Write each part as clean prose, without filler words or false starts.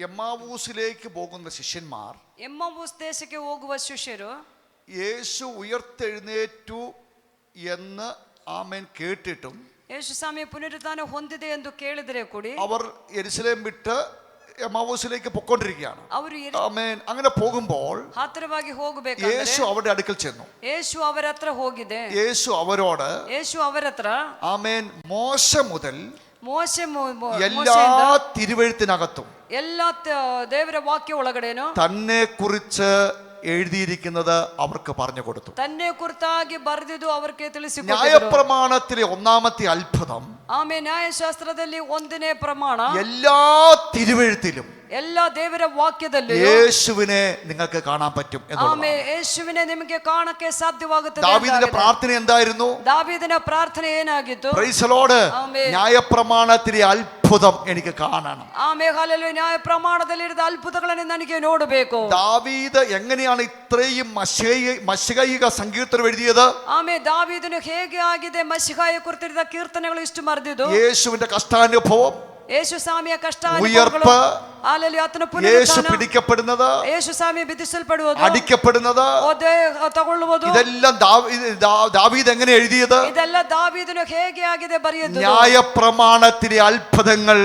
എമ്മാവൂസിലേക്ക് പോകുന്ന ശിഷ്യന്മാർ ಎಮ್ಮಾವೂಸ್ ದೇಶಕ್ಕೆ ಹೋಗುವ ಶಿಷ್ಯರು യേശു ഉയർത്തെഴുന്നേറ്റു എന്ന് ആമേൻ കേട്ടിട്ടും ಯೇಸು ಸ್ವಾಮಿ ಪುನರುತ್ಥಾನ ಹೊಂದಿದೆ ಎಂದು ಕೇಳಿದರೆ ಕೂಡಿ അവർ യെരുശലേം വിട്ട് എമ്മാവൂസിലേക്ക് പൊക്കോണ്ടിരിക്കുകയാണ്. ಅವರು ആമേൻ. അങ്ങനെ പോകുമ്പോൾ ಹತ್ತಿರವಾಗಿ ಹೋಗಬೇಕು. യേശു അവരുടെ അടുക്കൽ ചെന്നു. ಯೇಸು ಅವರ ಹತ್ರ ಹೋಗಿದೆ. യേശു അവരോട് ಯೇಸು ಅವರ ಹತ್ರ ആമേൻ മോശ മുതൽ ಮೋಶೆ എല്ലാ തിരുവെഴുത്തിനകത്തും എല്ലാ ದೇವರ ವಾಕ್ಯ ಒಳಗಡೆನೋ തന്നെ കുറിച്ച് എഴുതിയിരിക്കുന്നത് അവർക്ക് പറഞ്ഞു കൊടുത്തു. തന്നെ ಕುರಿತಾಗಿ ಬರೆದಿದ್ದು ಅವರಿಗೆ ತಿಳಿಸಿಕೊಟ್ಟರು. ന്യായപ്രമാണത്തിലെ ഒന്നാമത്തെ അത്ഭുതം ಆಮೇಲೆ ನ್ಯಾಯಶಾಸ್ತ್ರದಲ್ಲಿ ಒಂದನೇ ಪ್ರಮಾಣ എല്ലാ തിരുവെഴുത്തിലും ಎಲ್ಲ ದೇವರ ವಾಕ್ಯದಲ್ಲಿ യേശുവിനെ നിങ്ങൾക്ക് കാണാൻ പറ്റും എന്നുള്ളതാണ്. ಆಮೇಲೆ ಯೇಸುವಿനെ ನಿಮಗೆ ಕಾಣಕ್ಕೆ ಸಾಧ್ಯವಾಗುತ್ತದೆ. ദാവീദിന്റെ പ്രാർത്ഥന എന്തായിരുന്നു? ദാവീദിನ ಪ್ರಾರ್ಥನೆ ಏನಾಗಿತ್ತು? Price the Lord. ന്യായപ്രമാണത്തിലെ അത്ഭുതം എനിക്ക് കാണണം. ಆಮೇಲೆ ಹಲ್ಲೆಲೂಯಾ, ನ್ಯಾಯ ಪ್ರಮಾಣದಲ್ಲಿರುವ ಅದ್ಭುತಗಳನ್ನು ನನಗೆ ನೋಡಬೇಕು. ദാവീദ് എങ്ങനെയാണ് ഇത്രയും മശിഹയിക സങ്കീർത്തനം എഴുതിയത്? ಆಮೇಲೆ ದಾವೀದನು ಹೇಗೆ ಆಗಿದೆ ಮಸಿಹಾಯ ಕುರಿತಿರುವ ಕೀರ್ತನೆಗಳು ಇಷ್ಟು ಬರೆದಿದ್ದು? യേശുവിന്റെ കഷ്ടാനുഭവം, യേശു സ്വാമിಯ ಕಷ್ಟ, ഉയർപ്പ്, യേശു പിടിക്കപ്പെടുന്നത്, യേശു സ്വാമി വിധിസൽപ്പെടുವುದು, അടിക്കപ്പെടുന്നത്, തಗೊಳ್ಳುವುದು, ഇതെല്ലാം ദാവീദ് എങ്ങനെ എഴുതിയത്? ಇದೆಲ್ಲ ದಾವೀದನು ಹೇಗೆ ಆಗಿದೆ ಬರೆಯುವುದು? ന്യായപ്രമാണത്തിലെ അത്ഭുതങ്ങൾ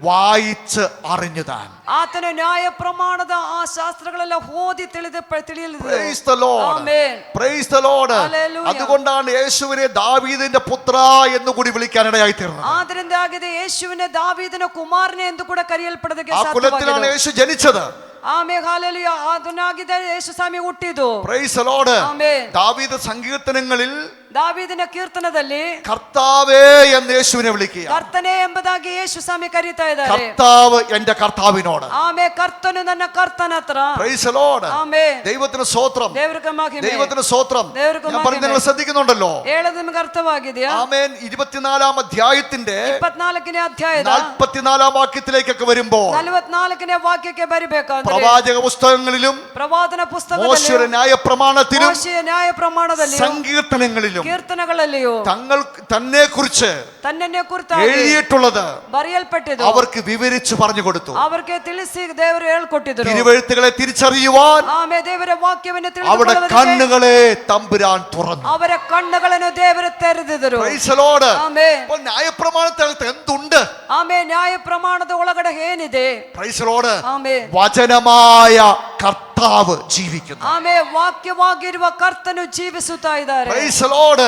വായിച്ച് അറിഞ്ഞുതാൻ. ಆತನ ನ್ಯಾಯ ಪ್ರಮಾಣದ ಆ ಶಾಸ್ತ್ರಗಳೆಲ್ಲ ಓದಿ ತಿಳಿಯಲು. Price the lord. Amen. Price the Lord. Hallelujah. അതുകൊണ്ടാണ് യേശുവിനെ ദാവീദിന്റെ പുത്ര എന്ന് കൂടി വിളിക്കാൻ ഇടയായി തീർന്നത്. ಆದ್ದರಿಂದ ಆಗಿದೆ ಯೇಸುವಿನ ದಾವೀದನ ಕುಮಾರನೇ ಎಂದು ಕೂಡ ಕರೆಯಲ್ಪಡೋದಕ್ಕೆ ആ കുലത്തിലാണ് യേശു ജനിച്ചത്. ಆಮೇಲೆ ഹല്ലേലൂയ, ಅದನ್ನಾಗಿದೆ ಯೇಸು ಸ್ವಾಮಿ ಹುಟ್ಟಿದ್ದು. Praise the lord. ആമേൻ. ദാവീദ് സങ്കീർത്തനങ്ങളിൽ ದಾವೀದನ ಕೀರ್ತನದಲ್ಲಿ കർത്താവേ എന്ന് യേശുവിനെ വിളിക്കുക. ಕರ್ತನೇ ಎಂಬುದಾಗಿ ಯೇಸು ಸ್ವಾಮಿ ಕರೀತಾ ಇದ್ದಾರೆ. കർത്താവ് എന്റെ കർത്താവിനോട്. ಆಮೇಲೆ ಕರ್ತನು ನನ್ನ ಕರ್ತನ ಹತ್ರ. Price the Lord. ಆಮೇಲೆ ദൈവത്തിന് സ്തോത്രം. ದೇವರಿಗೆ ಮಹಿಮೆ. ദൈവത്തിന് സ്തോത്രം. ഞാൻ പറഞ്ഞു, നിങ്ങൾ ശ്രദ്ധിക്കുന്നുണ്ടല്ലോ? ಹೇಳೋದು ನಿಮಗೆ ಅರ್ಥವಾಗಿದೆಯಾ? ആമേൻ. 24-ാം അധ്യായത്തിന്റെ 24ನೇ ಅಧ್ಯಾಯದ 44-ാം വാക്യത്തിലേക്കൊക്കെ വരുമ്പോൾ 44ನೇ ವಾಕ್ಯಕ್ಕೆ ಬರಬೇಕಂದ್ರೆ പ്രവാചക പുസ്തകങ്ങളിലും ಪ್ರವಾದನ ಪುಸ್ತಕದಲ್ಲಿ മോശെയുടെ ന്യായപ്രമാണത്തിലും ಮೋಶೆಯ ನ್ಯಾಯ ಪ್ರಮಾಣದಲ್ಲಿ സങ്കീർത്തനങ്ങളിലും ಕೀರ್ತನೆಗಳಲ್ಲಿಯೂ തന്നെ കുറിച്ച് ತನ್ನನ್ನೇ ಕುರಿತಾಗಿ എഴുതിയിട്ടുള്ളത് ಬರೆಯಲ್ಪಟ್ಟಿದ್ದು അവർക്ക് വിവരിച്ചു പറഞ്ഞു കൊടുത്തു. ಅವರಿಗೆ ತಿಳಿಸಿ ದೇವರು ಹೇಳಿಕೊಟ್ಟಿದ್ರು. തിരുവെഴുത്തുകളെ തിരിച്ചറിയുവാൻ ಆಮೇಲೆ ದೇವರ ವಾಕ್ಯವನ್ನು അവരുടെ ತಿಳಿದುಕೊಳ್ಳುವುದಕ್ಕೆ കണ്ണുകളെ തമ്പുരാൻ തുറന്നു. ಅವರ ಕಣ್ಣುಗಳನ್ನು ದೇವರು ತೆರೆದಿದ್ದರು. Price the Lord. ಆಮೇಲೆ അപ്പോൾ ന്യായപ്രമാണത്തിനകത്ത് എന്തുണ്ട്? ಆಮೇಲೆ ನ್ಯಾಯ ಪ್ರಮಾಣದ ಒಳಗಡೆ ಏನಿದೆ? Price the Lord. ಆಮೇಲೆ വചനമായ കർത്താവ് ജീവിക്കുന്നു. ಆಮೇಲೆ ವಾಕ್ಯವಾಗಿರುವ ಕರ್ತನು ಜೀವಿಸುತ್ತಾ ಇದ್ದಾರೆ. Price the Lord.